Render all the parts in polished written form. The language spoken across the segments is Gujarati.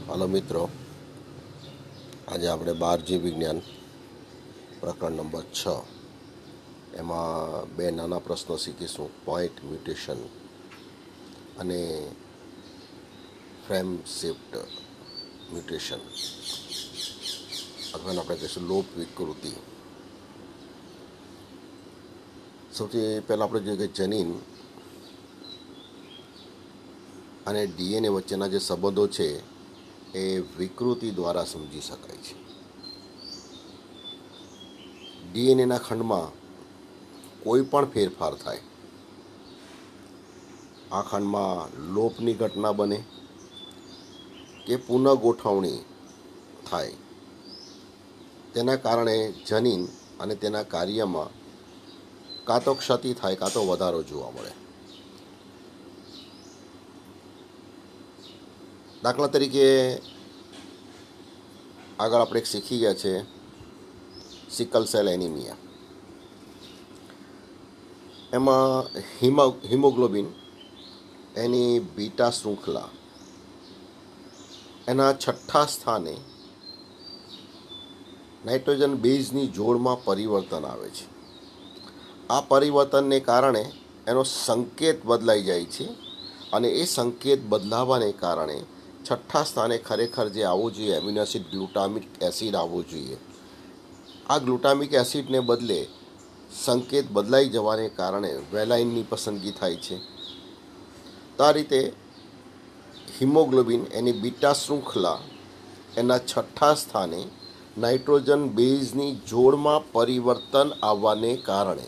હલો મિત્રો, આજે આપણે 12 વિજ્ઞાન પ્રકરણ નંબર 6 એમાં બે નાના પ્રશ્નો શીખીશું. પોઈન્ટ મ્યુટેશન અને ફ્રેમ શિફ્ટ મ્યુટેશન, અથવા આપણે કહીશું લોપ વિકૃતિ. સૌથી પહેલાં આપણે જોઈએ કે જનીન અને ડીએનએ વચ્ચેના જે સંબંધો છે એ વિકૃતિ દ્વારા સમજી શકાય છે. ડીએનએના ખંડમાં કોઈ પણ ફેરફાર થાય, આ ખંડમાં લોપની ઘટના બને કે પુનઃગોઠવણી થાય, તેના કારણે જનીન અને તેના કાર્યમાં કાં તો ક્ષતિ થાય કાં તો વધારો જોવા મળે. દાખલા તરીકે આગળ આપણે એક શીખી ગયા છે સિકલ સેલ એનિમિયા. એમાં હિમોગ્લોબિન એની બીટા શૃંખલા એના છઠ્ઠા સ્થાને નાઇટ્રોજન બેઝની જોડમાં પરિવર્તન આવે છે. આ પરિવર્તનને કારણે એનો સંકેત બદલાઈ જાય છે અને એ સંકેત બદલાવાને કારણે છઠ્ઠા સ્થાને ખરેખર જે આવવું જોઈએ એમિનો એસિડ ગ્લુટામિક એસિડ આવવું જોઈએ, આ ગ્લુટામિક એસિડને બદલે સંકેત બદલાઈ જવાને કારણે વેલાઇનની પસંદગી થાય છે. તો આ રીતે હિમોગ્લોબિન એની બીટા શૃંખલા એના છઠ્ઠા સ્થાને નાઇટ્રોજન બેઝની જોડમાં પરિવર્તન આવવાને કારણે,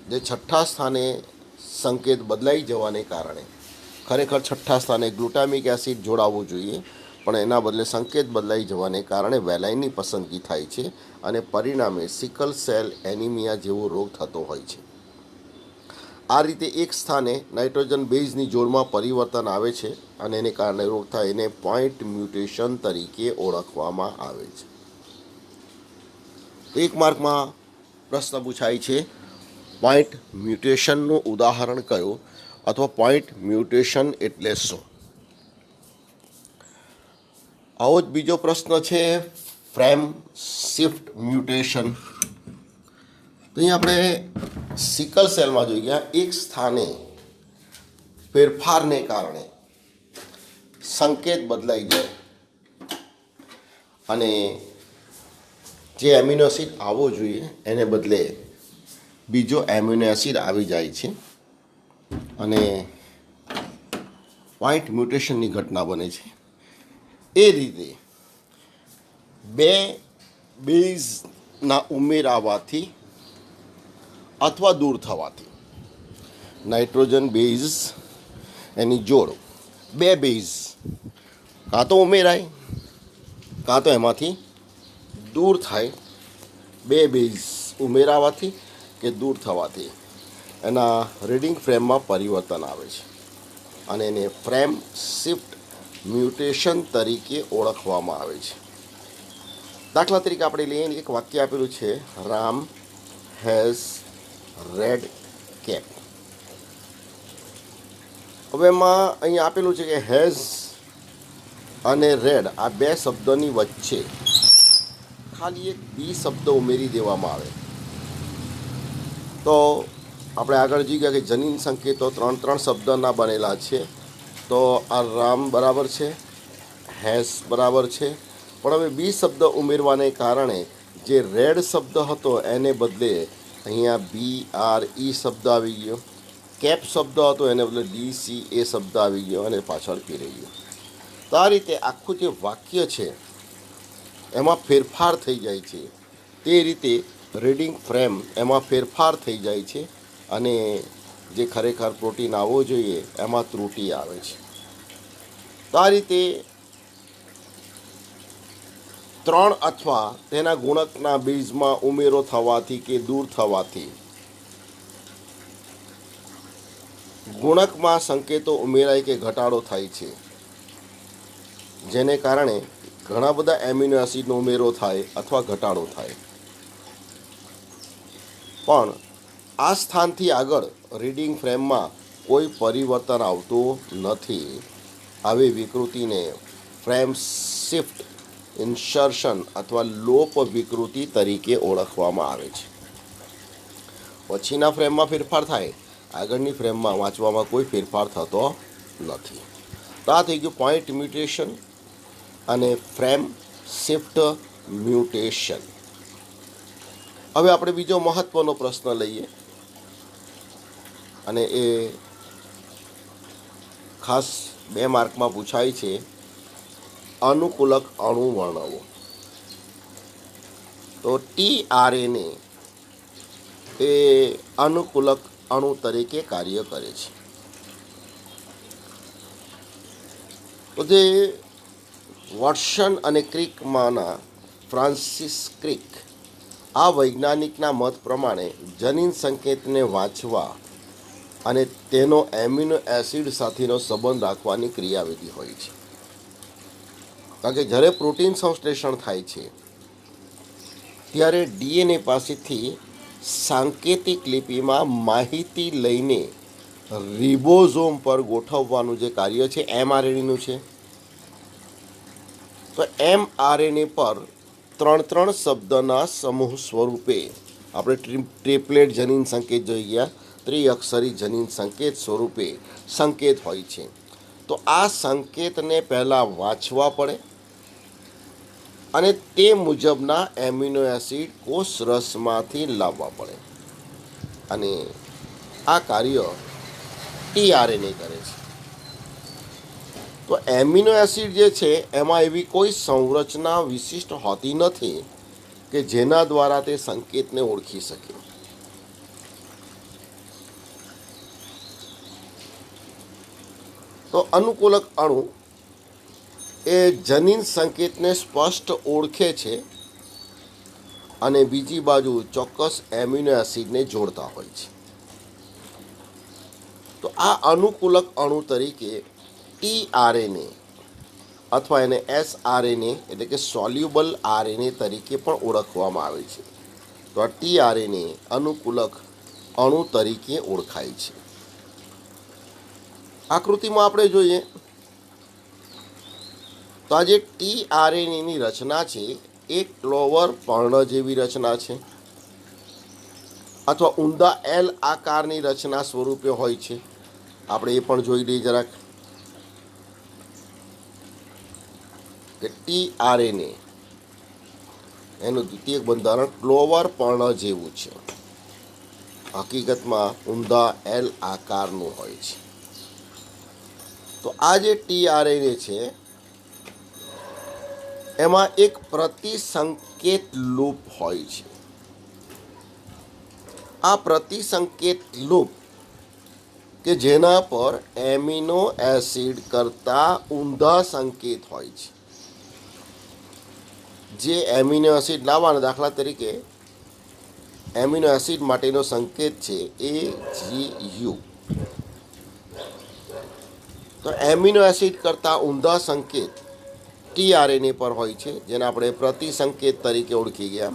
જે છઠ્ઠા સ્થાને સંકેત બદલાઈ જવાને કારણે ખરેખર છઠ્ઠા સ્થાને ગ્લુટામિક એસિડ જોડાવવું જોઈએ, પણ એના બદલે સંકેત બદલાઈ જવાને કારણે વેલાઇનની પસંદગી થાય છે અને પરિણામે સિકલ સેલ એનિમિયા જેવો રોગ થતો હોય છે. આ રીતે એક સ્થાને નાઇટ્રોજન બેઝની જોડમાં પરિવર્તન આવે છે અને એને કારણે રોગ થાય, એને પોઈન્ટ મ્યુટેશન તરીકે ઓળખવામાં આવે છે. તો એક માર્કમાં પ્રશ્ન પૂછાય છે, પોઈન્ટ મ્યુટેશનનું ઉદાહરણ કયું, અથવા પોઈન્ટ મ્યુટેશન એટલે શું? આવો જ બીજો પ્રશ્ન છે ફ્રેમ શિફ્ટ મ્યુટેશન. તો અહીં આપણે સિકલ સેલમાં જોઈ ગયા, એક સ્થાને ફેરફારને કારણે સંકેત બદલાઈ જાય અને જે એમિનો એસિડ આવવો જોઈએ એને બદલે બીજો એમિનો એસિડ આવી જાય છે અને પોઈન્ટ મ્યુટેશનની ઘટના બને છે. એ રીતે બે બેઝના ઉમેરાવાથી અથવા દૂર થવાથી, નાઇટ્રોજન બેઝ એની જોડ બે બેઝ કાં તો ઉમેરાય કાં તો એમાંથી દૂર થાય. બે બેઝ ઉમેરાવાથી કે દૂર થવાથી એના રીડિંગ ફ્રેમમાં પરિવર્તન આવે છે અને એને ફ્રેમ શિફ્ટ મ્યુટેશન તરીકે ઓળખવામાં આવે છે. દાખલા તરીકે આપણે લઈએ, એક વાક્ય આપેલું છે, રામ હેઝ રેડ કેપ. હવે એમાં અહીંયા આપેલું છે કે હેઝ અને રેડ આ બે શબ્દોની વચ્ચે ખાલી એક બી શબ્દ ઉમેરી દેવામાં આવે તો આપણે આગળ જોઈ ગયા કે જનીન સંકેતો ત્રણ શબ્દના બનેલા છે. તો આ રામ બરાબર છે, હેઝ બરાબર છે, પણ હવે બી શબ્દ ઉમેરવાને કારણે જે રેડ શબ્દ હતો એને બદલે અહીંયા BRE શબ્દ આવી ગયો, કેપ શબ્દ હતો એને બદલે DCA શબ્દ આવી ગયો અને પાછળ રહી ગયો. તો આ રીતે આખું જે વાક્ય છે એમાં ફેરફાર થઈ જાય છે. તે રીતે રીડિંગ ફ્રેમ એમાં ફેરફાર થઈ જાય છે અને જે ખરેખર પ્રોટીન આવવો જોઈએ એમાં ત્રુટિ આવે છે. તો આ રીતે ત્રણ અથવા તેના ગુણકના બેઝમાં ઉમેરો થવાથી કે દૂર થવાથી ગુણકમાં સંકેતો ઉમેરાય કે ઘટાડો થાય છે, જેને કારણે ઘણા બધા એમિનો એસિડનો ઉમેરો થાય અથવા ઘટાડો થાય. પણ આ સ્થાનથી આગળ રીડિંગ ફ્રેમમાં કોઈ પરિવર્તન આવતું નથી આવી વિકૃતિને ફ્રેમ શિફ્ટ ઇન્સર્શન અથવા લોપ વિકૃતિ તરીકે ઓળખવામાં આવે છે. પછીના ફ્રેમમાં ફેરફાર થાય, આગળની ફ્રેમમાં વાંચવામાં કોઈ ફેરફાર થતો નથી. તો આ થઈ ગયું પોઈન્ટ મ્યુટેશન અને ફ્રેમ શિફ્ટ મ્યુટેશન. હવે આપણે બીજો મહત્વનો પ્રશ્ન લઈએ અને એ ખાસ 2 માર્કમાં પૂછાય છે. અનુકૂલક અણુ વર્ણવો. તો tRNA એ અનુકૂલક અણુ તરીકે કાર્ય કરે છે. તો જે વોટસન અને ક્રિકમાંના ફ્રાન્સિસ ક્રિક આ વૈજ્ઞાનિકના મત પ્રમાણે જનીન સંકેતને વાંચવા અને તેનો એમિનો એસિડ સાથેનો સંબંધ રાખવાની ક્રિયાવિધિ હોય છે. કારણ કે જ્યારે પ્રોટીન સંશ્લેષણ થાય છે ત્યારે ડીએનએ પાસેથી સાંકેતિક લિપિમાં માહિતી લઈને રિબોઝોમ પર ગોઠવવાનું જે કાર્ય છે એમઆરએનએનું છે. તો એમઆરએનએ પર 3 શબ્દના સમૂહ સ્વરૂપે આપણે ટ્રિપ્લેટ જનીન સંકેત જોઈ ગયા, ત્રિઅક્ષરી જનીન સંકેત સ્વરૂપે સંકેત હોય છે. તો આ સંકેતને પહેલાં વાંચવા પડે અને તે મુજબના એમિનો એસિડ કોષ રસમાંથી લાવવા પડે અને આ કાર્ય tRNA કરે છે. તો એમિનો એસિડ જે છે એમાં એવી કોઈ સંરચના વિશિષ્ટ હોતી નથી કે જેના દ્વારા તે સંકેતને ઓળખી શકે. તો અનુકૂલક અણુ એ જનીન સંકેતને સ્પષ્ટ ઓળખે છે અને બીજી બાજુ ચોક્કસ એમિનો એસિડને જોડતા હોય છે. તો આ અનુકૂલક અણુ તરીકે tRNA અથવા એને sRNA એટલે કે સોલ્યુબલ આરએનએ તરીકે પણ ઓળખવામાં આવે છે. તો આ tRNA અનુકૂલક અણુ તરીકે ઓળખાય છે. આકૃતિમાં આપણે જોઈએ તો આ જે tRNAની રચના છે એ ક્લોવર પર્ણ જેવી રચના છે અથવા ઊંડા એલ આકારની રચના સ્વરૂપે હોય છે. આપણે એ પણ જોઈ લઈએ જરાક કે tRNA એનું દ્વિતીયક બંધારણ ક્લોવર પર્ણ જેવું છે, હકીકતમાં ઊંડા એલ આકારનું હોય છે. તો આ જે tRNA છે એમાં એક પ્રતિસંકેત લૂપ હોય છે. આ પ્રતિસંકેત લૂપ કે જેના પર એમિનો એસિડ કરતાં ઊંધા સંકેત હોય છે. જે એમિનો એસિડ લાવવાના, દાખલા તરીકે એમિનો એસિડ માટેનો સંકેત છે AGU. તો એમિનો એસિડ કરતાં ઊંધા સંકેત tRNA પર હોય છે, જેને આપણે પ્રતિસંકેત તરીકે ઓળખી ગયા.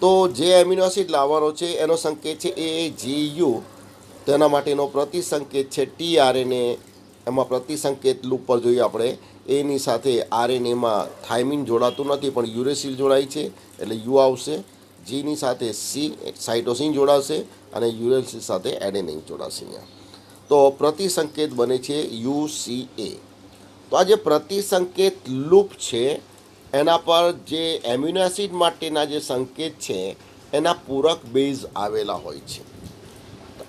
તો જે એમિનો એસિડ લાવવાનો છે એનો સંકેત છે AGU, તેના માટેનો પ્રતિસંકેત છે tRNA. એમાં પ્રતિસંકેત લૂપ પર જોઈએ આપણે, એની સાથે આરએનએમાં થાઇમિન જોડાતું નથી પણ યુરેસિલ જોડાય છે એટલે યુ આવશે. જીની સાથે સી સાઇટોસિન જોડાશે અને યુરેસિલ સાથે એડેનિન જોડાશે. તો પ્રતિસંકેત બને છે UCA. તો આ જે પ્રતિસંકેત લૂપ છે એના પર જે એમિનો એસિડ માટેના જે સંકેત છે એના પૂરક બેઝ આવેલા હોય છે.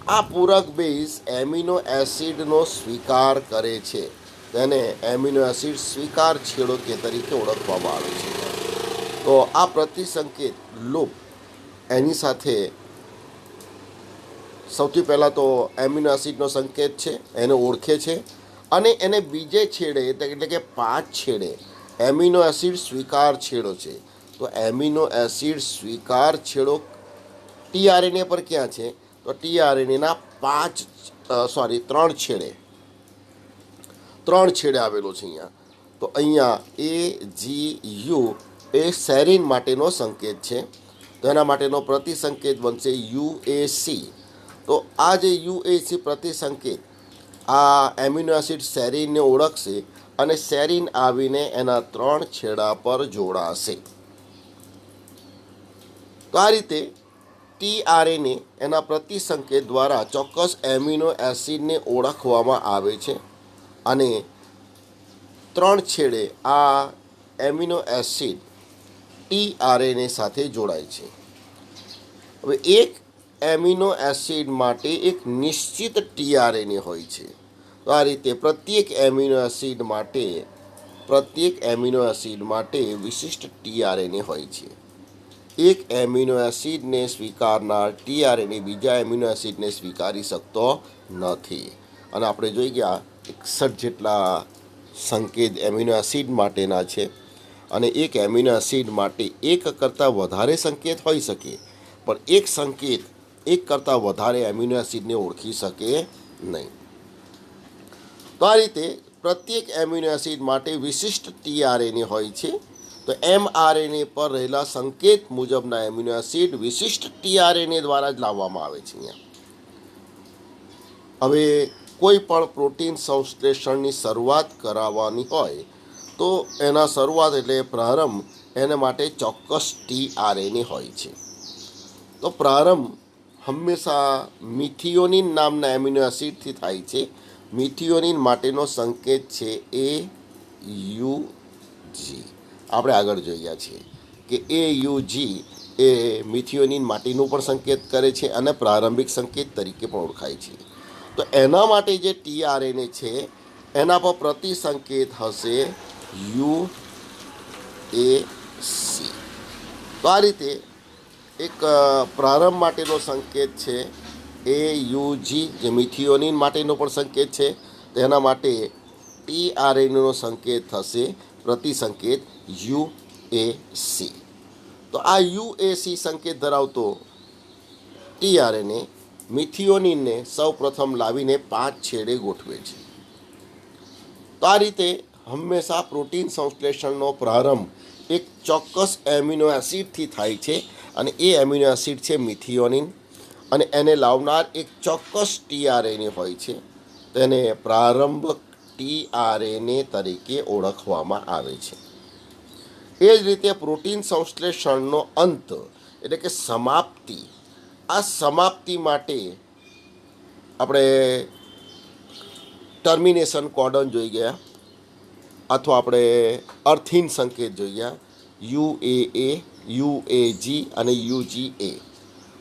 આ પૂરક બેઝ એમિનો એસિડનો સ્વીકાર કરે છે, તેને એમિનો એસિડ સ્વીકાર છેડો કે તરીકે ઓળખવામાં આવે છે. તો આ પ્રતિસંકેત લૂપ એની સાથે સૌથી પહેલાં તો એમિનો એસિડનો સંકેત છે એને ઓળખે છે અને એને બીજે છેડે એટલે કે 5 છેડે એમિનો એસિડ સ્વીકાર છેડો છે. તો એમિનો એસિડ સ્વીકાર છેડો tRNA પર ક્યાં છે? તો tRNAના 3 છેડે આવેલો છે અહીંયા. તો અહીંયા AGU એ સેરીન માટેનો સંકેત છે, તો એના માટેનો પ્રતિસંકેત બનશે UAC. તો આ જે UAC પ્રતિસંકેત આ એમિનો એસિડ સેરીનને ઓળખશે અને સેરીન આવીને એના 3 છેડા પર જોડાશે. તો આ રીતે ટીઆરએનએ એના પ્રતિસંકેત દ્વારા ચોક્કસ એમિનો એસિડને ઓળખવામાં આવે છે અને 3 છેડે આ એમિનો એસિડ ટીઆરએનએ સાથે જોડાય છે. હવે એક એમિનો એસિડ માટે એક નિશ્ચિત ટીઆરએનએ હોય છે. તો આ રીતે પ્રત્યેક એમિનો એસિડ માટે વિશિષ્ટ ટીઆરએનએ હોય છે. એક એમિનો એસિડને સ્વીકારનાર ટીઆરએનએ બીજા એમિનો એસિડને સ્વીકારી શકતો નથી. અને આપણે જોઈ ગયા 61 જેટલા સંકેત એમિનો એસિડ માટેના છે અને એક એમિનો એસિડ માટે એક કરતાં વધારે સંકેત હોઈ શકે, પણ એક સંકેત એક કરતાં વધારે એમિનો એસિડને ઓળખી શકે નહીં. તો આ રીતે પ્રત્યેક એમિનો એસિડ માટે વિશિષ્ટ ટીઆરએનએ હોય છે. તો એમઆરએનએ પર રહેલા સંકેત મુજબના એમિનો એસિડ વિશિષ્ટ ટીઆરએનએ દ્વારા જ લાવવામાં આવે છે. હવે કોઈ પણ પ્રોટીન સંશ્લેષણની શરૂઆત કરાવવાની હોય તો એના શરૂઆત એટલે પ્રારંભ એને માટે ચોક્કસ ટીઆરએનએ હોય છે. તો પ્રારંભ હંમેશા મિથિયોનિન નામના એમિનો એસિડથી થાય છે. મિથિયોનિન માટેનો સંકેત છે AUG. આપણે આગળ જોયા છીએ કે AUG એ મિથિયોનિન માટેનું પણ સંકેત કરે છે અને પ્રારંભિક સંકેત તરીકે પણ ઓળખાય છે. તો એના માટે જે ટીઆરએનએ છે એના પર પ્રતિસંકેત હશે UAC. તો આ રીતે એક પ્રારંભ માટેનો સંકેત છે AUG, જે મિથિયોનિન માટેનો પણ સંકેત છે. તેના માટે ટીઆરએનએનો સંકેત થશે પ્રતિસંકેત UAC. તો આ UAC સંકેત ધરાવતો ટીઆરએનએ મિથિયોનિનને સૌ પ્રથમ લાવીને 5 છેડે ગોઠવે છે. તો આ રીતે હંમેશા પ્રોટીન સંશ્લેષણનો પ્રારંભ એક ચોક્કસ એમિનો એસિડથી થાય છે અને એ એમિનો એસિડ છે મિથિયોનિન અને એને લાવનાર એક ચોક્કસ ટીઆરએનએ હોય છે. તેને પ્રારંભક ટીઆરએનએ તરીકે ઓળખવામાં આવે છે. એ જ રીતે પ્રોટીન સંશ્લેષણનો અંત એટલે કે સમાપ્તિ, આ સમાપ્તિ માટે આપણે ટર્મિનેશન કોડન જોઈ ગયા અથવા આપણે અર્થિન સંકેત જોઈ ગયા UAA, UAG અને UGA.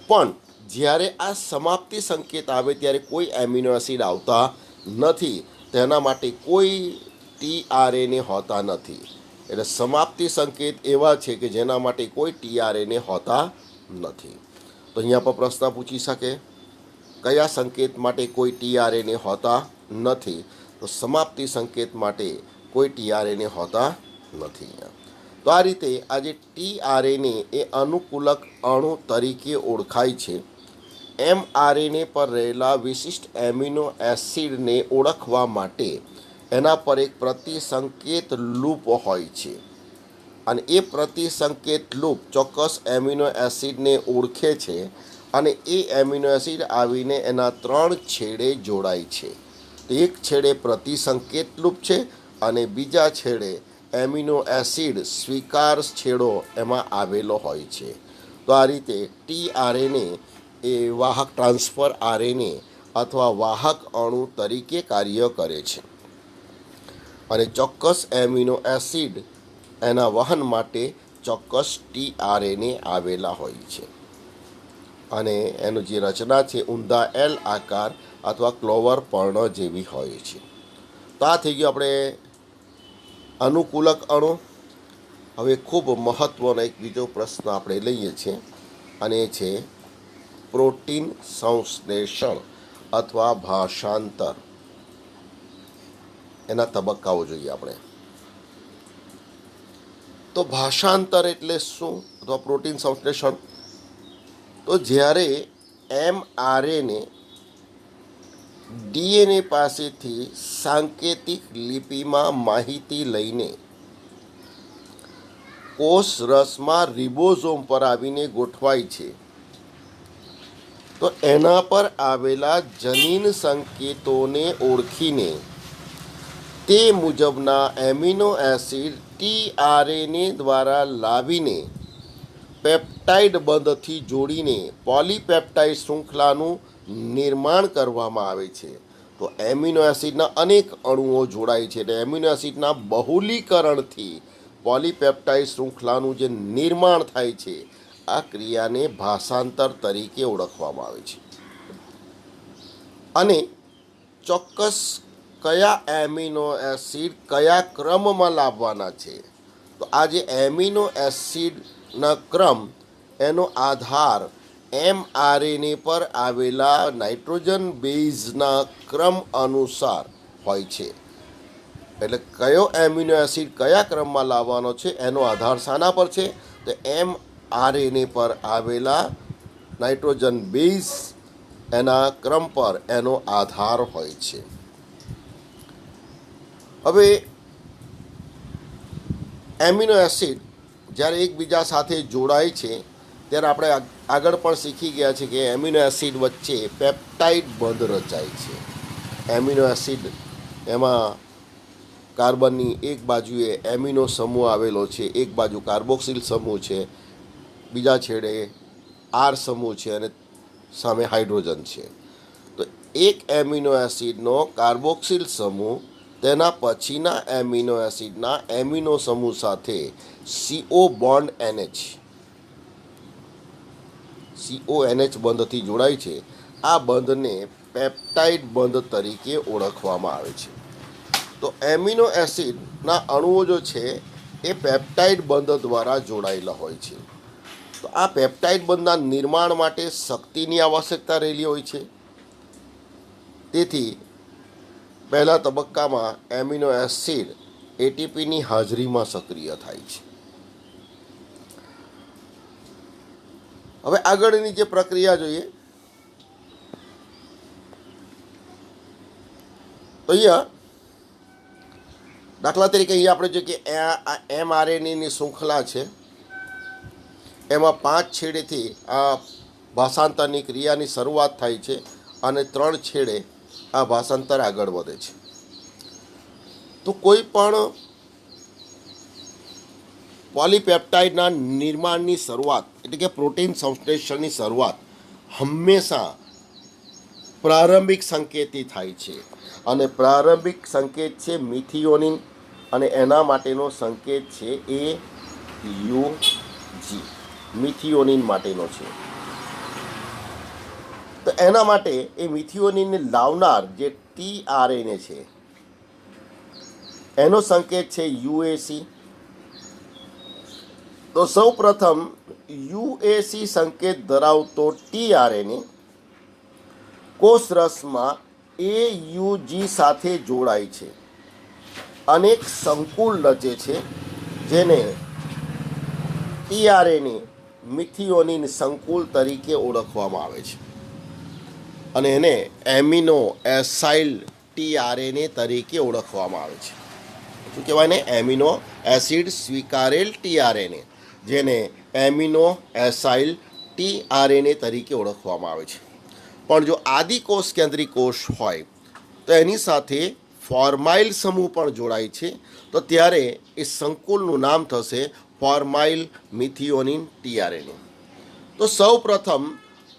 પણ જ્યારે આ સમાપ્તિ સંકેત આવે ત્યારે કોઈ એમિનો એસિડ આવતા નથી. તેના માટે કોઈ ટીઆરએનએ હોતા નથી. એટલે સમાપ્તિ સંકેત એવા છે કે જેના માટે કોઈ ટીઆરએનએ હોતા નથી. તો અહીંયા પર પ્રશ્ન પૂછી શકે કયા સંકેત માટે કોઈ ટીઆરએનએ હોતા નથી? તો સમાપ્તિ સંકેત માટે કોઈ ટીઆરએનએ હોતા નથી. તો આ રીતે આજે ટીઆરએનએ એ અનુકૂલક અણુ તરીકે ઓળખાય છે. એમઆરએનએ પર રહેલા વિશિષ્ટ એમિનો એસિડને ઓળખવા માટે એના પર એક પ્રતિસંકેત લૂપ હોય છે અને એ પ્રતિસંકેત લૂપ ચોક્કસ એમિનો એસિડને ઓળખે છે અને એ એમિનો એસિડ આવીને એના 3 છેડે જોડાય છે. તો એક છેડે પ્રતિસંકેત લૂપ છે અને બીજા છેડે એમિનો એસિડ સ્વીકાર છેડો એમાં આવેલો હોય છે. તો આ રીતે ટીઆરએનએ એ વાહક ટ્રાન્સફર આરએનએ અથવા વાહક અણુ તરીકે કાર્ય કરે છે અને ચોક્કસ એમિનો એસિડ એના વહન માટે ચોક્કસ ટીઆરએનએ આવેલા હોય છે અને એનું જે રચના છે ઊંધા એલ આકાર અથવા ક્લોવર પર્ણ જેવી હોય છે. તો આ થઈ ગયું આપણે અનુકૂલક અણુ. હવે ખૂબ મહત્ત્વનો એક બીજો પ્રશ્ન આપણે લઈએ છીએ અને એ છે પ્રોટીન સંશ્લેષણ અથવા ભાષાંતર. એના તબક્કાઓ જોઈએ આપણે. તો ભાષાંતર એટલે શું અથવા પ્રોટીન સંશ્લેષણ? તો જ્યારે એમઆરએનએ ડીએનએ પાસેથી સાંકેતિક લિપિમાં માહિતી લઈને કોષ રસમાં રિબોઝોમ પર આવીને ગોઠવાય છે તો એના પર આવેલા જનીન સંકેતોને ઓળખીને તે મુજબના એમિનો એસિડ ટીઆરએનએ દ્વારા લાવીને પેપ્ટાઇડ બંધથી જોડીને પોલીપેપ્ટાઇડ શૃંખલાનું નિર્માણ કરવામાં આવે છે. તો એમિનો એસિડના અનેક અણુઓ જોડાય છે એટલે એમિનો એસિડના બહુલીકરણથી પોલીપેપ્ટાઇડ શૃંખલાનું જે નિર્માણ થાય છે આ ક્રિયાને ભાષાંતર તરીકે ઓળખવામાં આવે છે. અને ચોક્કસ કયા એમિનો એસિડ કયા ક્રમમાં લાવવાના છે તો આ જે એમિનો એસિડના ક્રમ એનો આધાર mRNA પર આવેલા નાઇટ્રોજન બેઝના ક્રમ અનુસાર હોય છે. એટલે કયો એમિનો એસિડ કયા ક્રમમાં લાવવાનો છે એનો આધાર શાના પર છે તો mRNA પર આવેલા નાઇટ્રોજન બેઝ એના ક્રમ પર એનો આધાર હોય છે. હવે એમિનો એસિડ જ્યારે એકબીજા સાથે જોડાય છે ત્યારે આપણે આગળ પણ શીખી ગયા છે કે એમિનો એસિડ વચ્ચે પેપ્ટાઇડ બંધ રચાય છે. એમિનો એસિડ એમાં કાર્બનની એક બાજુએ એમિનો સમૂહ આવેલો છે, એક બાજુ કાર્બોક્સિલ સમૂહ છે, બીજા છેડે આર સમૂહ છે અને સામે હાઇડ્રોજન છે. તો એક એમિનો એસિડનો કાર્બોક્સિલ સમૂહ તેના પછીના એમિનો એસિડના એમિનો સમૂહ સાથે CO બોન્ડ NH બંધથી જોડાય છે. આ બંધને પેપ્ટાઇડ બંધ તરીકે ઓળખવામાં આવે છે. તો એમિનો એસિડના અણુઓ જો છે એ પેપ્ટાઇડ બંધ દ્વારા જોડાયેલા હોય છે. તો આ પેપ્ટાઇડ બંધના નિર્માણ માટે શક્તિની આવશ્યકતા રહેલી હોય છે. તેથી પહેલા તબક્કામાં એમિનો એસિડ એટીપીની હાજરીમાં સક્રિય થાય છે. હવે આગળની જે પ્રક્રિયા જોઈએ તો અહીંયા દાખલા તરીકે અહીંયા આપણે જોઈએ કે આ mRNAની શૃંખલા છે એમાં 5 છેડેથી આ ભાષાંતરની ક્રિયાની શરૂઆત થાય છે અને 3 છેડે આ ભાષાંતર આગળ વધે છે. તો કોઈ પણ પોલીપેપ્ટાઇડના નિર્માણની શરૂઆત એટલે કે પ્રોટીન સંશ્લેષણની શરૂઆત હંમેશા પ્રારંભિક સંકેતથી થાય છે અને પ્રારંભિક સંકેત છે મિથિયોનિન અને એના માટેનો સંકેત છે AUG મિથિયોનિન માટેનો છે. તો એના માટે એ મિથિયોનિનને લાવનાર જે tRNA છે એનો સંકેત છે UAC. તો સૌ પ્રથમ UAC સંકેત ધરાવતો tRNA કોષરસમાં AUG સાથે જોડાય છે અને એક સંકુલ રચે છે જેને tRNA મિથિયોનિન સંકુલ તરીકે ઓળખવામાં આવે છે અને એને એમિનો એસાઇલ tRNA તરીકે ઓળખવામાં આવે છે. શું કહેવાય ને એમિનો એસિડ સ્વીકારેલ tRNA જેને એમિનો એસાઇલ tRNA તરીકે ઓળખવામાં આવે છે. પણ જો આદિકોષ કેન્દ્રી કોષ હોય તો એની સાથે ફોર્માઇલ સમૂહ પણ જોડાય છે તો ત્યારે એ સંકુલનું નામ થશે ફોર્માઇલ મિથિયોનિન tRNA. તો સૌ પ્રથમ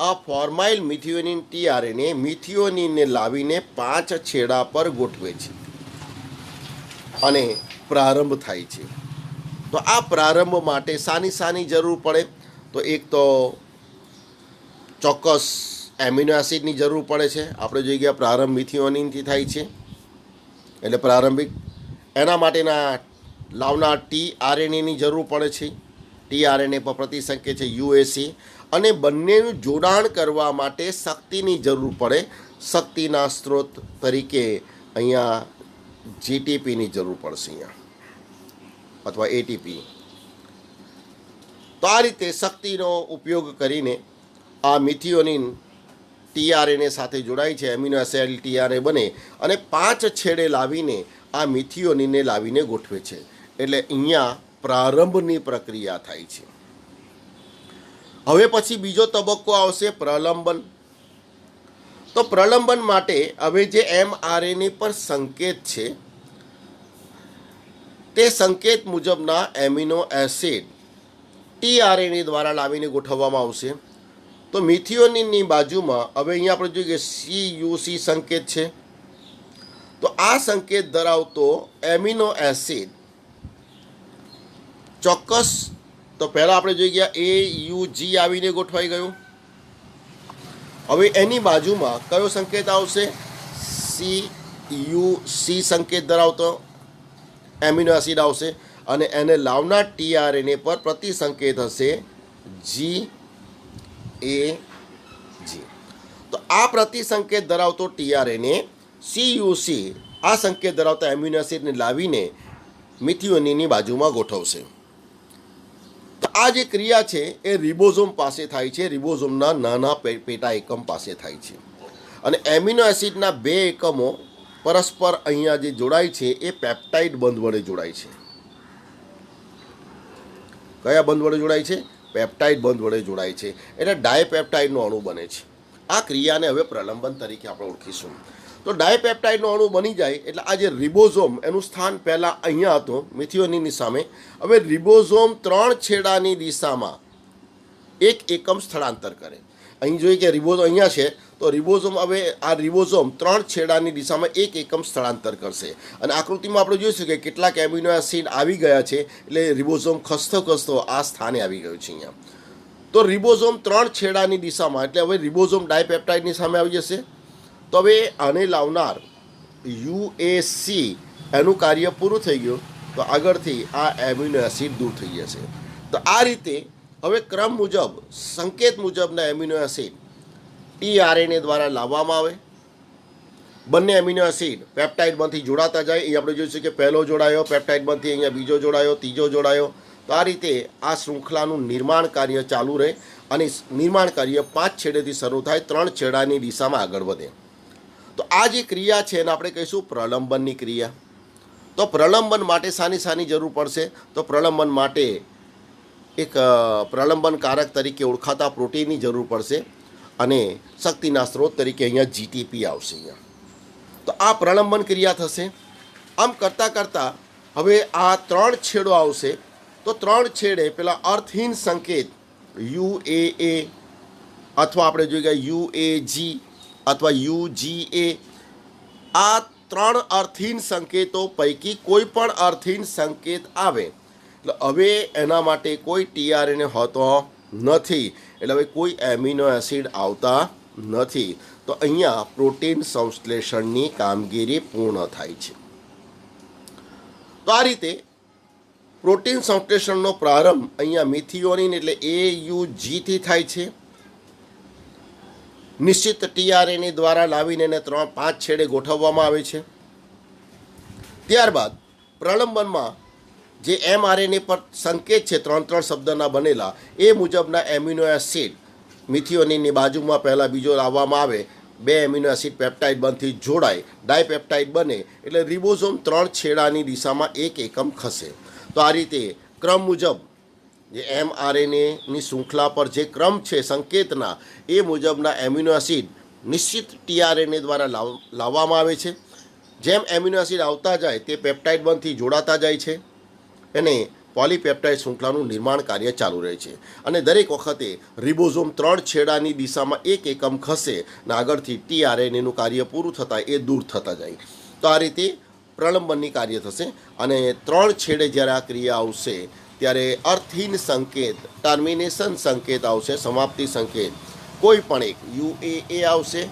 આ ફોર્માઇલ મિથિયોનિન tRNA મિથિયોનિનને લાવીને 5 છેડા પર ગોઠવે છે અને પ્રારંભ થાય છે. તો આ પ્રારંભ માટે શાની જરૂર પડે તો એક તો ચોક્કસ એમિનો એસિડની જરૂર પડે છે. આપણે જોઈ ગયા પ્રારંભ મિથિયોનિનથી થાય છે એટલે પ્રારંભિક એના માટેના લાવનાર tRNAની જરૂર પડે છે. tRNA પર પ્રતિસંકેત છે UAC અને બંનેનું જોડાણ કરવા માટે શક્તિની જરૂર પડે. શક્તિના સ્ત્રોત તરીકે અહીંયા GTPની જરૂર પડશે અહીંયા અથવા ATP. તો આ રીતે શક્તિનો ઉપયોગ કરીને આ મિથિયોનિન tRNA સાથે જોડાય છે, એમિનો એસિડ tRNA બને અને 5 છેડે લાવીને આ મિથિયોનિનને લાવીને ગોઠવે છે. એટલે અહીંયા પ્રારંભની પ્રક્રિયા થાય છે. હવે પછી બીજો તબક્કો આવશે પ્રલંબન. તો પ્રલંબન માટે હવે જે mRNA પર સંકેત છે તે સંકેત મુજબના એમિનો એસિડ tRNA દ્વારા લાવીને ગોઠવવામાં આવશે. તો મિથિયોનિનની બાજુમાં હવે અહીંયા આપણે જોઈએ કે CUC સંકેત છે. તો આ સંકેત ધરાવતો એમિનો એસિડ ચોક્કસ, તો પહેલાં આપણે જોઈ ગયા AUG આવીને ગોઠવાઈ ગયું. હવે એની બાજુમાં કયો સંકેત આવશે? CUC સંકેત ધરાવતો એમિનો એસિડ આવશે અને એને લાવનાર tRNA પર પ્રતિ સંકેત હશે GAG. તો આ પ્રતિ સંકેત ધરાવતો tRNA CUC આ સંકેત ધરાવતા એમિનો એસિડને લાવીને મિથિયોનિનની બાજુમાં ગોઠવશે. તો આ જે ક્રિયા છે એ રિબોઝોમ પાસે થાય છે, રિબોઝોમના નાના પેટા એકમ પાસે થાય છે. અને એમિનો એસિડના બે એકમો પરસ્પર અહીંયા જે જોડાય છે એ પેપ્ટાઇડ બંધ વડે જોડાય છે. કયા બંધ વડે જોડાય છે? પેપ્ટાઇડ બંધ વડે જોડાય છે. એટલે ડાયપેપ્ટાઇડનો અણુ બને છે. આ ક્રિયાને હવે પ્રલંબન તરીકે આપણે ઓળખીશું. તો ડાયપેપ્ટાઇડનો અણુ બની જાય એટલે આ જે રિબોઝોમ એનું સ્થાન પહેલાં અહીંયા હતું મિથિયોનિનની સામે. હવે રિબોઝોમ 3 છેડાની દિશામાં એક એકમ સ્થળાંતર કરે. અહીં જોઈએ કે રિબોઝોમ અહીંયા છે, તો રિબોઝોમ હવે આ રિબોઝોમ 3 છેડાની દિશામાં એક એકમ સ્થળાંતર કરશે. અને આકૃતિમાં આપણે જોઈશું કે કેટલાક એમિનો એસિડ આવી ગયા છે એટલે રિબોઝોમ ખસતો ખસતો આ સ્થાને આવી ગયું છે અહીંયા. તો રિબોઝોમ 3 છેડાની દિશામાં એટલે હવે રિબોઝોમ ડાયપેપ્ટાઇડની સામે આવી જશે. તો હવે આને લાવનાર UAC એનું કાર્ય પૂરું થઈ ગયું, તો આગળથી આ એમિનો એસિડ દૂર થઈ જશે. તો આ રીતે હવે ક્રમ મુજબ સંકેત મુજબના એમિનો એસિડ tRNA દ્વારા લાવવામાં આવે. બંને એમિનો એસિડ પેપ્ટાઇડ બંધથી જોડાતા જાય. અહીં આપણે જોઈશું કે પહેલો જોડાયો પેપ્ટાઇડ બંધથી, અહીંયા બીજો જોડાયો, ત્રીજો જોડાયો. તો આ રીતે આ શૃંખલાનું નિર્માણ કાર્ય ચાલુ રહે અને નિર્માણ કાર્ય 5 છેડેથી શરૂ થાય, 3 છેડાની દિશામાં આગળ વધે. તો આ જે ક્રિયા છે એને આપણે કહીશું પ્રલંબનની ક્રિયા. તો પ્રલંબન માટે શાની જરૂર પડશે? તો પ્રલંબન માટે એક પ્રલંબનકારક તરીકે ઓળખાતા પ્રોટીનની જરૂર પડશે અને શક્તિના સ્ત્રોત તરીકે અહીંયા GTP આવશે અહીંયા. તો આ પ્રલંબન ક્રિયા થશે. આમ કરતાં કરતાં હવે આ 3 છેડો આવશે. તો 3 છેડે પેલા અર્થહીન સંકેત UAA અથવા આપણે જોઈ ગયા UAG અથવા UGA, આ 3 અર્થહીન સંકેતો પૈકી કોઈ પણ અર્થહીન સંકેત આવે એટલે હવે એના માટે કોઈ tRNA હોતો નથી, એટલે હવે કોઈ એમિનો એસિડ આવતા નથી. તો અહીંયા પ્રોટીન સંશ્લેષણની કામગીરી પૂર્ણ થાય છે. તો આ રીતે પ્રોટીન સંશ્લેષણનો પ્રારંભ અહીંયા મિથિયોનિન એટલે AUG થી થાય છે. નિશ્ચિત tRNA દ્વારા લાવીને એને 5 છેડે ગોઠવવામાં આવે છે. ત્યારબાદ પ્રલંબનમાં જે mRNA પર સંકેત છે 3 શબ્દના બનેલા એ મુજબના એમિનો એસિડ મિથિયોનિનની બાજુમાં પહેલાં બીજો લાવવામાં આવે. 2 એમિનો એસિડ પેપ્ટાઇડ બંધથી જોડાય, ડાયપેપ્ટાઇડ બને એટલે રિબોઝોમ 3 છેડાની દિશામાં એક એકમ ખસે. તો આ રીતે ક્રમ મુજબ જે mRNAની શૃંખલા પર જે ક્રમ છે સંકેતના એ મુજબના એમિનો એસિડ નિશ્ચિત tRNA દ્વારા લાવવામાં આવે છે. જેમ એમિનો એસિડ આવતા જાય તે પેપ્ટાઇડ બંધથી જોડાતા જાય છે અને પોલીપેપ્ટાઇડ શૃંખલાનું નિર્માણ કાર્ય ચાલુ રહે છે. અને દરેક વખતે રિબોઝોમ 3 છેડાની દિશામાં એક એકમ ખસે અને આગળથી tRNAનું કાર્ય પૂરું થતાં એ દૂર થતા જાય. તો આ રીતે પ્રલંબનની કાર્ય થશે. અને 3 છેડે જ્યારે આ ક્રિયા આવશે ત્યારે અર્થહીન સંકેત, ટર્મિનેશન સંકેત આવશે, સમાપ્તિ સંકેત કોઈ પણ એક UAA આવશે,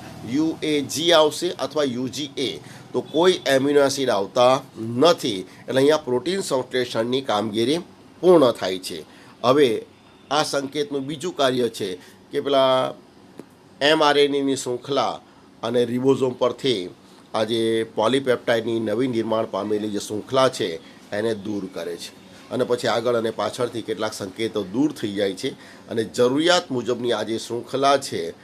UAG આવશે અથવા UGA. તો કોઈ એમિનો એસિડ આવતા નથી એટલે અહીંયા પ્રોટીન સંશ્લેષણની કામગીરી પૂર્ણ થાય છે. હવે આ સંકેતનું બીજું કાર્ય છે કે પેલા mRNAની શૃંખલા અને રિબોઝોમ પરથી આ જે પોલીપેપ્ટાઇડની નવી નિર્માણ પામેલી જે શૃંખલા છે એને દૂર કરે છે. અને પછી આગળ અને પાછળથી કેટલાક સંકેતો દૂર થઈ જાય છે અને જરૂરિયાત મુજબની આ જે શૃંખલા છે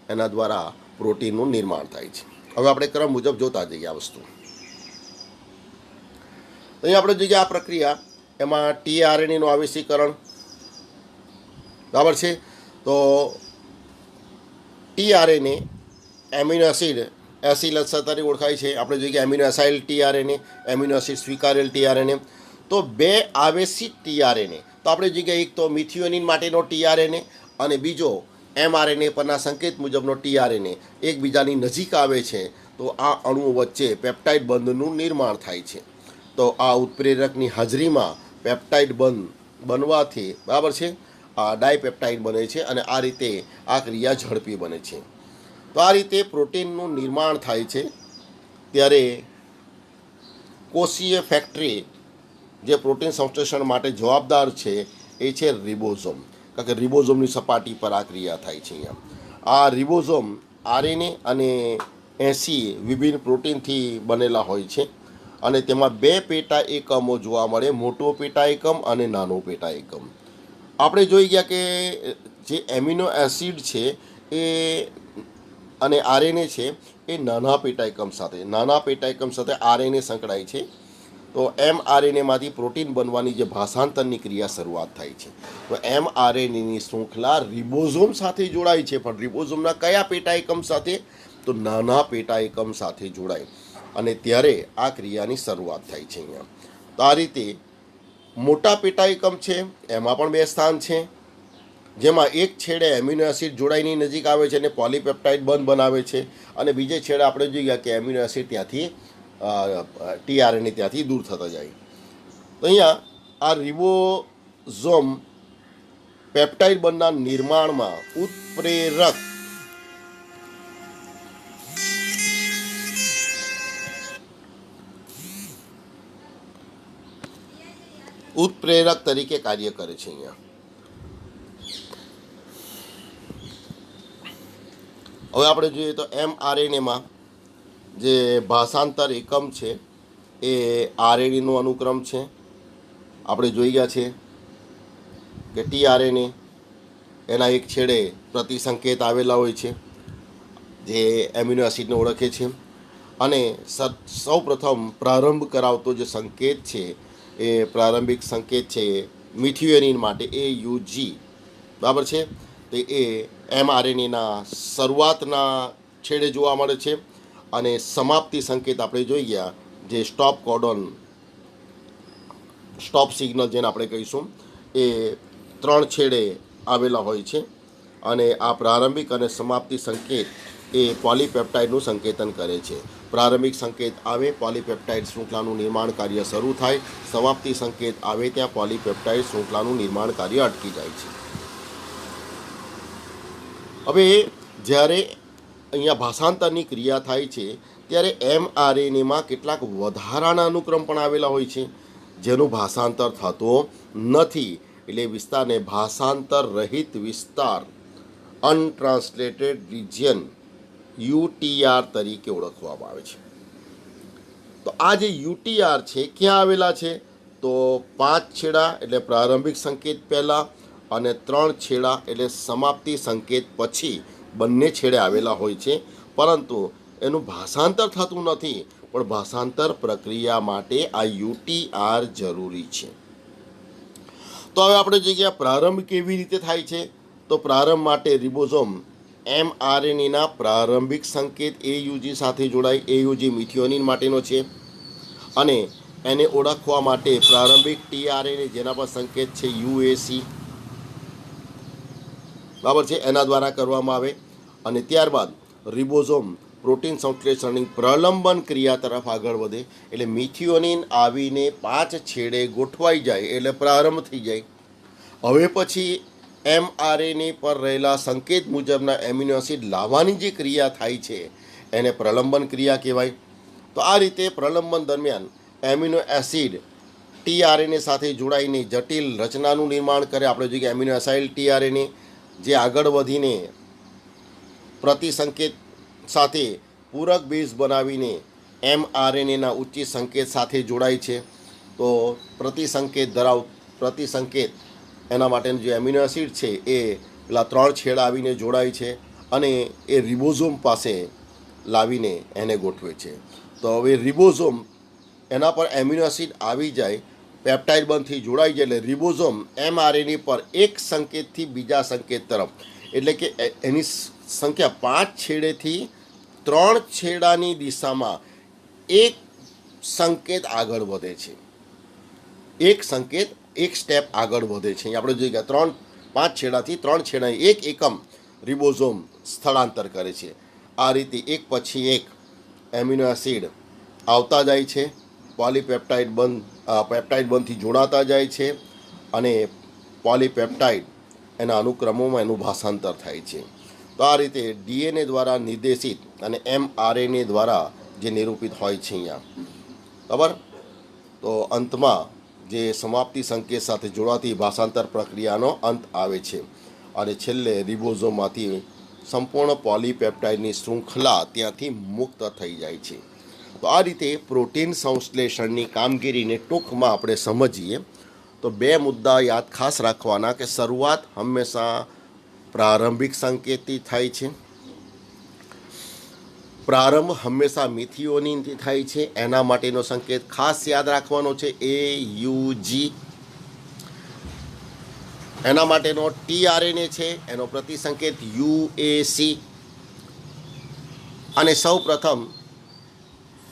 એના દ્વારા પ્રોટીનનું નિર્માણ થાય છે. હવે આપણે ક્રમ મુજબ જોતા જઈએ આ વસ્તુ. અહીં આપણે જોઈએ આ પ્રક્રિયા, એમાં tRNAનું આવેશીકરણ બરાબર છે. તો tRNA એમિનો એસિડ એસિલસ તરીકે ઓળખાય છે. આપણે જોઈએ કે amino acyl tRNA, amino acid સ્વીકારેલ ટીઆરએનએ. તો બે આવેશિત ટીઆરએનએ, તો આપણે જોઈએ કે એક તો મિથિયોનિન માટેનો ટીઆરએનએ અને બીજો એમઆરએનએ પરના સંકેત મુજબનો ટીઆરએનએ એકબીજાની નજીક આવે છે, તો આ અણુઓ વચ્ચે પેપ્ટાઇડ બંધનું નિર્માણ થાય છે. તો આ ઉત્પ્રેરકની હાજરીમાં પેપ્ટાઇડ બંધ બનવાથી બરાબર છે આ ડાયપેપ્ટાઇડ બને છે અને આ રીતે આ ક્રિયા ઝડપી બને છે. તો આ રીતે પ્રોટીનનું નિર્માણ થાય છે. ત્યારે કોષીય ફેક્ટરી જે પ્રોટીન સંશ્લેષણ માટે જવાબદાર છે એ છે રિબોઝોમ, કારણ કે રિબોઝોમની સપાટી પર આ ક્રિયા થાય છે. અહીંયા આ રિબોઝોમ આરએનએ અને 80 વિભિન્ન પ્રોટીનથી બનેલા હોય છે અને તેમાં બે પેટા એકમો જોવા મળે, મોટો પેટા એકમ અને નાનો પેટા એકમ. આપણે જોઈ ગયા કે જે એમિનો એસિડ છે એ અને આરએનએ છે એ નાના પેટા એકમ સાથે આરએનએ સંકળાય છે. તો એમઆરએનએમાંથી પ્રોટીન બનવાની જે ભાષાંતરની ક્રિયા શરૂઆત થાય છે. તો એમઆરએનએની શૃંખલા રિબોઝોમ સાથે જોડાય છે, પણ રિબોઝોમના કયા પેટા એકમ સાથે? તો નાના પેટા એકમ સાથે જોડાય અને ત્યારે આ ક્રિયાની શરૂઆત થાય છે. અહીંયા તો આ રીતે મોટા પેટા એકમ છે, એમાં પણ બે સ્થાન છે, જેમાં એક છેડે એમિનો એસિડ જોડાઈની નજીક આવે છે અને પોલીપેપ્ટાઇડ બંધ બનાવે છે, અને બીજે છેડે આપણે જોઈ ગયા કે એમિનો એસિડ ત્યાંથી ટીઆરએનએ ત્યાંથી દૂર થતા જાય. તો અહીંયા આ રિબોઝોમ પેપ્ટાઇડ બંધના નિર્માણમાં ઉત્પ્રેરક તરીકે કાર્ય કરે છે. અહીંયા હવે આપણે જોઈએ તો એમઆરએનએમાં જે ભાષાંતર એકમ છે એ આરએનએનો અનુક્રમ છે. આપણે જોઈ ગયા છે કે ટીઆરએનએ એના એક છેડે પ્રતિસંકેત આવેલા હોય છે જે એમિનો એસિડને ઓળખે છે, અને સૌ પ્રથમ પ્રારંભ કરાવતો જે સંકેત છે એ પ્રારંભિક સંકેત છે મિથિયોનિન માટે AUG, બરાબર છે. તો એ એમઆરએનએના શરૂઆતના છેડે જોવા મળે છે, અને સમાપ્તિ સંકેત આપણે જોઈ ગયા જે સ્ટોપ સિગ્નલ જેને આપણે કહીશું એ 3 છેડે આવેલા હોય છે, અને આ પ્રારંભિક અને સમાપ્તિ સંકેત એ પોલીપેપ્ટાઇડનું સંકેતન કરે છે. પ્રારંભિક સંકેત આવે, પોલીપેપ્ટાઇડ શૃંખલાનું નિર્માણ કાર્ય શરૂ થાય, સમાપ્તિ સંકેત આવે ત્યાં પોલીપેપ્ટાઇડ શૃંખલાનું નિર્માણ કાર્ય અટકી જાય છે. હવે જ્યારે અહીંયા ભાષાંતરની ક્રિયા થાય છે ત્યારે એમઆરએનએમાં કેટલાક વધારાના અનુક્રમ પણ આવેલા હોય છે જેનું ભાષાંતર થતો નથી, એટલે વિસ્તારને ભાષાંતર રહિત વિસ્તાર અનટ્રાન્સલેટેડ રિજિયન UTR તરીકે ઓળખવામાં આવે છે. તો આ જે UTR છે ક્યાં આવેલા છે? તો 5 છેડા એટલે પ્રારંભિક સંકેત પહેલાં અને 3 છેડા એટલે સમાપ્તિ સંકેત પછી બંને છેડે આવેલા હોય છે, પરંતુ એનું ભાષાંતર થતું નથી, પણ ભાષાંતર પ્રક્રિયા માટે આ UTR જરૂરી છે. તો હવે આપણે જોઈએ પ્રારંભ કેવી રીતે થાય છે. તો પ્રારંભ માટે રિબોઝોમ એમઆરએનએના પ્રારંભિક સંકેત AUG સાથે જોડાય. AUG મિથિયોનિન માટેનો છે, અને એને ઓળખવા માટે પ્રારંભિક ટીઆરએનએ જેના પર સંકેત છે UAC, બરાબર છે, એના દ્વારા કરવામાં આવે. અને ત્યારબાદ રિબોઝોમ પ્રોટીન સંશ્લેષણની પ્રલંબન ક્રિયા તરફ આગળ વધે, એટલે મિથિયોનિન આવીને 5 છેડે ગોઠવાઈ જાય એટલે પ્રારંભ થઈ જાય. હવે પછી એમઆરએનએ પર રહેલા સંકેત મુજબના એમિનો એસિડ લાવવાની જે ક્રિયા થાય છે એને પ્રલંબન ક્રિયા કહેવાય. તો આ રીતે પ્રલંબન દરમિયાન એમિનો એસિડ ટીઆરએનએ સાથે જોડાઈને જટિલ રચનાનું નિર્માણ કરે. આપણે જોઈએ કે એમિનો એસાઇલ ટીઆરએનએ જે આગળ વધીને પ્રતિસંકેત સાથે પૂરક બેઝ બનાવીને એમઆરએનએના ઉચ્ચ સંકેત સાથે જોડાય છે. તો પ્રતિસંકેત એના માટેનું જે એમિનો એસિડ છે એ પેલા 3 છેડા આવીને જોડાય છે અને એ રિબોઝોમ પાસે લાવીને એને ગોઠવે છે. તો હવે રિબોઝોમ એના પર એમિનો એસિડ આવી જાય, પેપ્ટાઇડ બંધથી જોડાઈ જાય, એટલે રિબોઝોમ એમઆરએનએ પર એક સંકેતથી બીજા સંકેત તરફ, એટલે કે એની સંખ્યા 5 છેડેથી ત્રણ છેડાની દિશામાં એક સંકેત આગળ વધે છે, એક સંકેત એક સ્ટેપ આગળ વધે છે. અહીં આપણે જોઈએ કે 5 છેડાથી 3 છેડા એક એકમ રિબોઝોમ સ્થળાંતર કરે છે. આ રીતે એક પછી એક એમિનો એસિડ આવતા જાય છે, પોલીપેપ્ટાઇડ બંધથી જોડાતા જાય છે અને પોલીપેપ્ટાઇડ એના અનુક્રમોમાં એનું ભાષાંતર થાય છે. તો આ રીતે ડીએનએ દ્વારા નિર્દેશિત અને mRNA દ્વારા જે નિરૂપિત હોય છે અહીંયા, બરાબર. તો અંતમાં જે સમાપ્તિ સંકેત સાથે જોડાતી ભાષાંતર પ્રક્રિયાનો અંત આવે છે અને છેલ્લે રિબોઝોમમાંથી સંપૂર્ણ પોલીપેપ્ટાઇડની શૃંખલા ત્યાંથી મુક્ત થઈ જાય છે. તો આ રીતે પ્રોટીન સંશ્લેષણની કામગીરીને ટૂંકમાં આપણે સમજીએ તો 2 મુદ્દા યાદ ખાસ રાખવાના કે શરૂઆત હંમેશા પ્રારંભિક સંકેતથી થાય છે. પ્રારંભ હંમેશા મિથિયોનિનથી થાય છે. એના માટેનો સંકેત ખાસ યાદ રાખવાનો છે AUG. એના માટેનો tRNA છે, એનો પ્રતિસંકેત UAC. અને સૌ પ્રથમ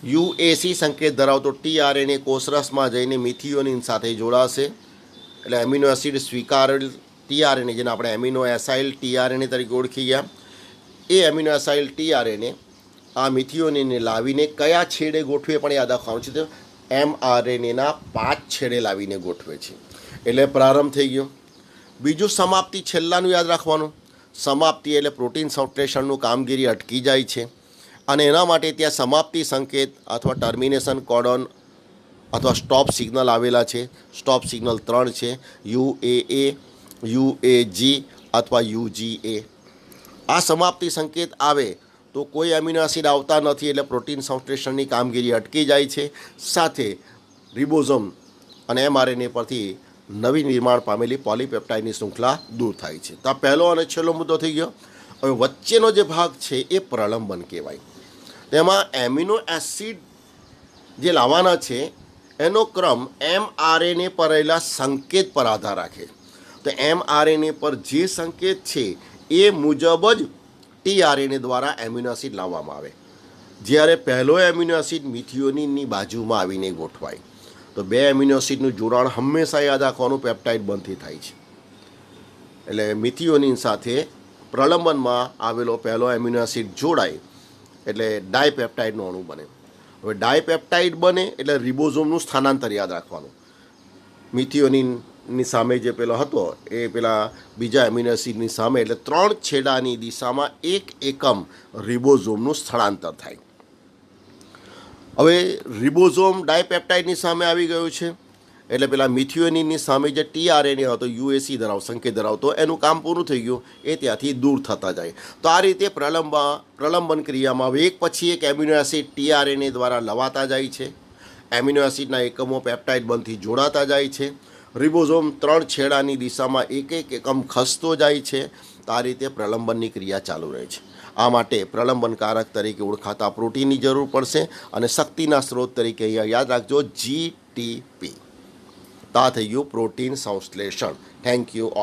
UAC સંકેત ધરાવતો tRNA કોષરસમાં જઈને મિથિયોનિન સાથે જોડાશે, એટલે એમિનો એસિડ સ્વીકારેલ tRNA, જેને આપણે એમિનો એસાઇલ tRNA તરીકે ઓળખી ગયા, એ એમિનો એસાઇલ tRNA આ મિથિયોનિનને લાવીને કયા છેડે ગોઠવે પણ યાદ રાખવાનું છે. તો mRNAના 5 છેડે લાવીને ગોઠવે છે, એટલે પ્રારંભ થઈ ગયો. બીજું સમાપ્તિ છેલ્લાનું યાદ રાખવાનું. સમાપ્તિ એટલે પ્રોટીન સંશ્લેષણનું કામગીરી અટકી જાય છે અને એના માટે ત્યાં સમાપ્તિ સંકેત અથવા ટર્મિનેશન કોડોન અથવા સ્ટોપ સિગ્નલ આવેલા છે. સ્ટોપ સિગ્નલ 3 છે, UAA, UAG અથવા UGA. આ સમાપ્તિ સંકેત આવે તો કોઈ એમિનો એસિડ આવતા નથી, એટલે પ્રોટીન સંશ્લેષણની કામગીરી અટકી જાય છે. સાથે રિબોઝોમ અને mRNA પરથી નવી નિર્માણ પામેલી પોલીપેપ્ટાઇડની શૃંખલા દૂર થાય છે. તો આ પહેલો અને છેલ્લો મુદ્દો થઈ ગયો. હવે વચ્ચેનો જે ભાગ છે એ પ્રલંબન કહેવાય. તેમાં એમિનો એસિડ જે લાવવાના છે એનો ક્રમ mRNA પર રહેલા સંકેત પર આધાર રાખે. તો mRNA પર જે સંકેત છે એ મુજબ જ tRNA દ્વારા એમિનો એસિડ લાવવામાં આવે. જ્યારે પહેલો એમિનો એસિડ મિથિયોનિનની બાજુમાં આવીને ગોઠવાય તો 2 એમિનો એસિડનું જોડાણ હંમેશા યાદ રાખવાનું પેપ્ટાઇડ બંધથી થાય છે. એટલે મિથિયોનિન સાથે પ્રલંબનમાં આવેલો પહેલો એમિનો એસિડ જોડાય એટલે ડાયપેપ્ટાઇડનો અણુ બને. હવે ડાયપેપ્ટાઇડ બને એટલે રિબોઝોમનું સ્થાનાંતર યાદ રાખવાનું. મિથિયોનિનની સામે જે પેલો હતો એ પેલા બીજા એમિનો એસિડની સામે, એટલે 3 છેડાની દિશામાં એક એકમ રિબોઝોમનું સ્થળાંતર થાય. હવે રિબોઝોમ ડાયપેપ્ટાઇડની સામે આવી ગયું છે એટલે પેલા મિથિયોનિનની સામે જે tRNA હતો UAC સંકેત ધરાવતો, એનું કામ પૂરું થઈ ગયું, એ ત્યાંથી દૂર થતા જાય. તો આ રીતે પ્રલંબન ક્રિયામાં હવે એક પછી એક એમિનો એસિડ tRNA દ્વારા લવાતા જાય છે. એમિનો એસિડના એકમો પેપ્ટાઇડ બંધથી જોડાતા જાય છે. રિબોઝોમ 3 છેડાની દિશામાં એક એકમ ખસતો જાય છે. તો આ રીતે પ્રલંબનની ક્રિયા ચાલુ રહે છે. આ માટે પ્રલંબનકારક તરીકે ઓળખાતા પ્રોટીનની જરૂર પડશે અને શક્તિના સ્ત્રોત તરીકે અહીંયા યાદ રાખજો GTP. તો આ થઈ ગયું પ્રોટીન સંશ્લેષણ. Thank you all.